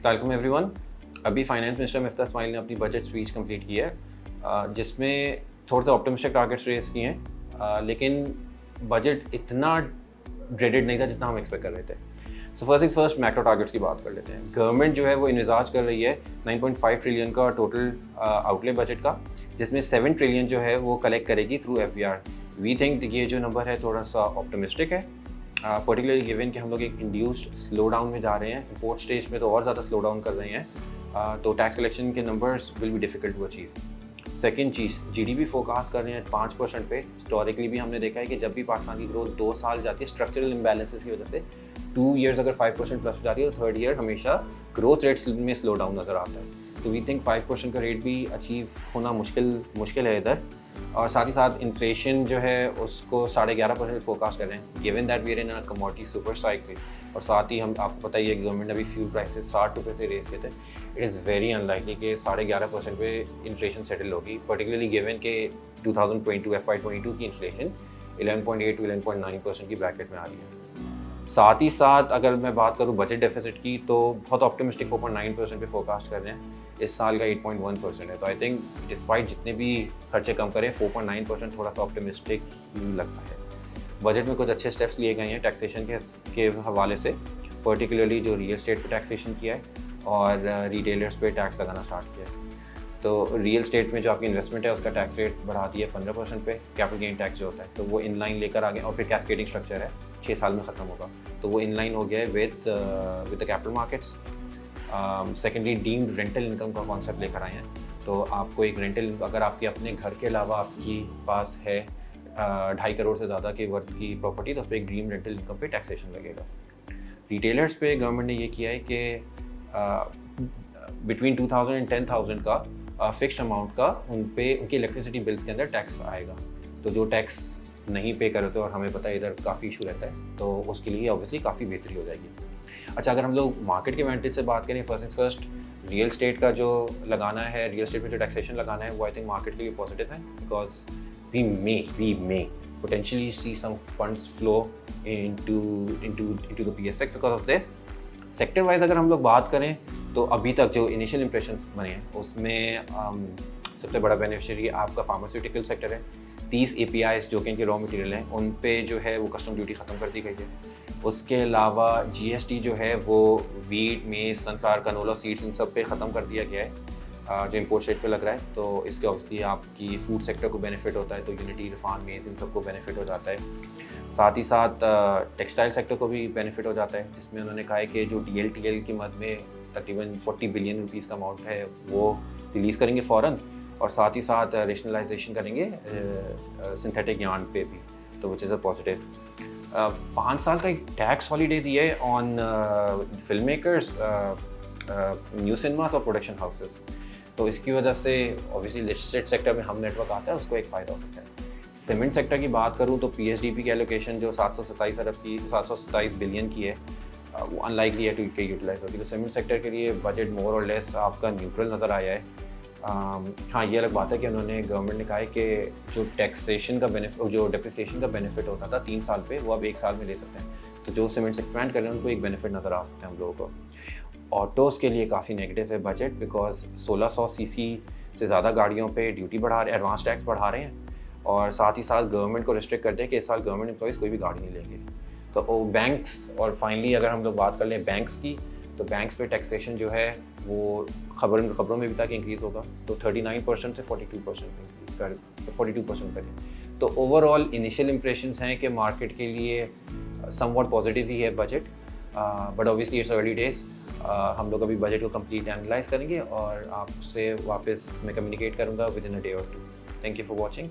Welcome everyone. अभी finance minister Miftah Ismail ने अपनी बजट स्पीच कंप्लीट की है, जिसमें थोड़े से ऑप्टिमिस्टिक टारगेट्स रेस किए हैं, लेकिन बजट इतना ड्रेडेड नहीं था जितना हम एक्सपेक्ट कर रहे थे। So first things first, macro targets की बात कर लेते हैं। गवर्नमेंट जो है वो इन्विजाज कर रही है 9.5 ट्रिलियन का टोटल आउटले बजट का, जिसमें 7 ट्रिलियन जो है वो कलेक्ट करेगी थ्रू FBR। वी थिंक ये जो नंबर है थोड़ा सा ऑप्टिमिस्टिक है, पर्टिकुलरली गिवन कि हम लोग एक इंड्यूस्ड स्लो डाउन में जा रहे हैं, इम्पोर्ट स्टेज में तो और ज़्यादा स्लो डाउन कर रहे हैं, तो टैक्स कलेक्शन के numbers will be difficult to achieve. Second चीज़, GDP फोकास्ट कर रहे हैं 5% पे। हिस्टोरिकली भी हमने देखा है कि जब भी पाकिस्तान की ग्रोथ 2 साल जाती है स्ट्रक्चरल इम्बैलेंसेस की वजह से, 2 ईयर्स अगर 5% प्लस हो जाती है तो थर्ड ईयर हमेशा ग्रोथ रेट्स में स्लो डाउन नज़र आता है। तो वी थिंक 5% का रेट भी अचीव होना मुश्किल है इधर। और साथ ही साथ इन्फ्लेशन जो है उसको 11.5% फोकास्ट कर रहे हैं, given that we are in a commodity super cycle. और साथ ही हम आपको पता ही है कि गवर्नमेंट ने अभी फ्यूल प्राइसेस 60 रुपये से रेस किए थे। इट इज़ वेरी अनलाइकली कि 11.5% पे इन्फ्लेशन सेटल होगी, पर्टिकुलरली गिवन के 2022 FY22 की इन्फ्लेशन 11.8 to 11.9% की ब्रैकेट में आ रही है। साथ ही साथ अगर मैं बात करूँ बजट डेफिसिट की, तो बहुत ऑप्टिमिस्टिक 4.9% पे फोकास्ट कर रहे हैं। इस साल का 8.1% है, तो आई थिंक डिस्पाइट जितने भी खर्चे कम करें 4.9% थोड़ा सा ऑप्टिमिस्टिक ही लगता है। बजट में कुछ अच्छे स्टेप्स लिए गए हैं टैक्सेशन के हवाले से, पर्टिकुलरली जो रियल एस्टेट पे टैक्सेशन किया है और रिटेलर्स पे टैक्स लगाना स्टार्ट किया है। तो रियल स्टेट में जो आपकी इन्वेस्टमेंट है उसका टैक्स रेट बढ़ा दिया 15% पे, कैपिटल गेन टैक्स जो होता है तो वो इन लाइन लेकर आ गया, और फिर कैस्केडिंग स्ट्रक्चर है 6 साल में ख़त्म होगा, तो वो इन लाइन हो गया है with the capital markets. Secondly, deemed rental income का कॉन्सेप्ट लेकर आए हैं, तो आपको एक रेंटल, अगर आपके अपने घर के अलावा आपकी पास है 2.5 करोड़ से ज़्यादा के वर्थ की प्रॉपर्टी, तो उस पर एक ड्रीम रेंटल इनकम पे टैक्सेशन लगेगा। रिटेलर्स पे गवर्नमेंट ने ये किया है कि बिटवीन 2000 एंड 10,000 का फिक्स्ड अमाउंट का उन पे उनके इलेक्ट्रिसिटी बिल्स के अंदर टैक्स आएगा। तो जो टैक्स नहीं पे करते और हमें पता है इधर काफ़ी इशू रहता है, तो उसके लिए ऑब्वियसली काफ़ी बेहतरी हो जाएगी। अच्छा, अगर हम लोग मार्केट के एडवांटेज से बात करें, फर्स्ट रियल एस्टेट का जो लगाना है, रियल एस्टेट पे जो टैक्सेशन लगाना है वो आई थिंक मार्केट के लिए पॉजिटिव है, because we may potentially see some funds flow into the PSX because of this. Sector wise अगर हम लोग बात करें तो अभी तक जो इनिशियल इंप्रेशन बने हैं उसमें सबसे बड़ा बेनिफिशियरी आपका फार्मास्यूटिकल सेक्टर है। 30 APIs जो कि इनके रॉ मटेरियल हैं उन पे जो है वो कस्टम ड्यूटी ख़त्म कर दी गई है। उसके अलावा GST जो है वो वीट, मेज, सनफ्लावर, कनोला सीड्स इन सब पे ख़त्म कर दिया गया है, जो इम्पोर्ट रेट पे लग रहा है, तो इसके ऑब्वियसली आपकी फूड सेक्टर को बेनिफिट होता है, तो यूनिटी, रिफान, मेज इन सबको बेनिफिट हो जाता है। साथ ही साथ टेक्सटाइल सेक्टर को भी बेनिफिट हो जाता है, जिसमें उन्होंने कहा है कि जो DLTL की मद में तकरीबन 40 बिलियन रुपीज़ का अमाउंट है वो रिलीज़ करेंगे फ़ौरन, और साथ ही साथ रेशनलाइजेशन करेंगे सिंथेटिक यार्न पे भी, तो विच इज़ अ पॉजिटिव। 5 साल का एक टैक्स हॉलीडे दिया है on film makers, new cinemas और प्रोडक्शन हाउसेस, तो इसकी वजह से ऑब्वियसली लिस्टेड सेक्टर में हम नेटवर्क आता है उसको एक फ़ायदा हो सकता है। सीमेंट सेक्टर की बात करूं तो PSDP की एलोकेशन जो 727 बिलियन की है, वो अनलाइकली है टू के यूटिलाइज होगी, तो सीमेंट सेक्टर के लिए बजट मोर और लेस आपका न्यूट्रल नज़र आया है। हाँ, ये अलग बात है कि उन्होंने, गवर्नमेंट ने कहा है कि जो टैक्सेशन का बेनिफिट, जो डेप्रिसिएशन का बेनिफिट होता था 3 साल पे, वो अब 1 साल में ले सकते हैं, तो जो सीमेंट्स एक्सपैंड कर रहे हैं उनको एक बेनिफिट नज़र आ सकता है हम लोगों को। ऑटोज़ के लिए काफ़ी नेगेटिव है बजट, बिकॉज 1600 सीसी से ज़्यादा गाड़ियों पे ड्यूटी बढ़ा रहे, एडवांस टैक्स बढ़ा रहे हैं, और साथ ही साथ गवर्नमेंट को रिस्ट्रिक्ट करते हैं कि इस साल गवर्नमेंट एम्प्लॉइज़ कोई भी गाड़ी नहीं लेंगे। तो बैंक्स, और फाइनली अगर हम लोग बात कर लें बैंक्स की, तो बैंक्स पे टैक्सेशन जो है वो खबरों में भी तक इंक्रीज़ होगा, तो 39% से 42% करें। तो ओवरऑल इनिशियल इंप्रेशंस हैं कि मार्केट के लिए समवॉट पॉजिटिव ही है budget, but obviously it's early days. हम लोग अभी बजट को कंप्लीट एनालाइज करेंगे और आपसे वापस मैं कम्युनिकेट करूँगा विद इन अ डे और 2। Thank you for watching.